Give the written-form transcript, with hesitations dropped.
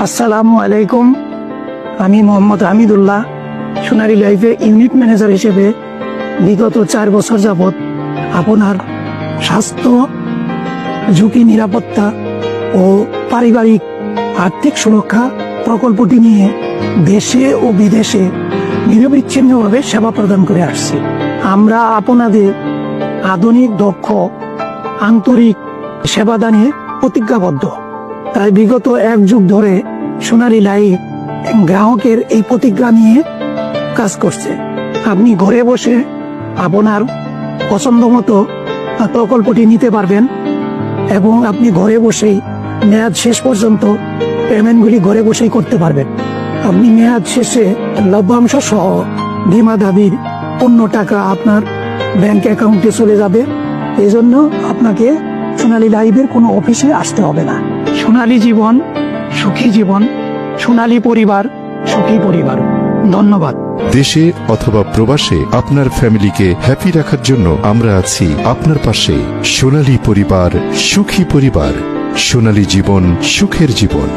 আসসালামু আলাইকুম। আমি মোহাম্মদ হামিদুল্লাহ, সোনালী লাইফে ইউনিট ম্যানেজার হিসেবে বিগত 4 বছর যাবৎ আপনার স্বাস্থ্য ঝুঁকি নিরাপত্তা ও পারিবারিক আর্থিক সুরক্ষা প্রকল্পটি নিয়ে দেশে ও বিদেশে নিরবিচ্ছিন্নভাবে সেবা প্রদান করে আসছি। আমরা আপনাদের আধুনিক, দক্ষ, আন্তরিক সেবাদানে প্রতিজ্ঞাবদ্ধ। তাই বিগত 1 যুগ ধরে সোনালী লাইফ গ্রাহকের এই প্রতিজ্ঞা নিয়ে কাজ করছে। আপনি ঘরে বসে আপনার পছন্দ মতো প্রকল্পটি নিতে পারবেন এবং আপনি ঘরে বসেই মেয়াদ শেষ পর্যন্ত পেমেন্টগুলি ঘরে বসেই করতে পারবেন। আপনি মেয়াদ শেষে লভ্যাংশ সহ বীমা দাবির পূর্ণ টাকা আপনার ব্যাংক অ্যাকাউন্টে চলে যাবে। এই জন্য আপনাকে সোনালী লাইফের কোনো অফিসে আসতে হবে না। সোনালী জীবন, সুখী জীবন। সোনালী পরিবার, সুখী পরিবার। ধন্যবাদ। দেশে অথবা প্রবাসে আপনার ফ্যামিলিকে হ্যাপি রাখার জন্য আমরা আছি আপনার পাশে। সোনালী পরিবার, সুখী পরিবার। সোনালী জীবন, সুখের জীবন।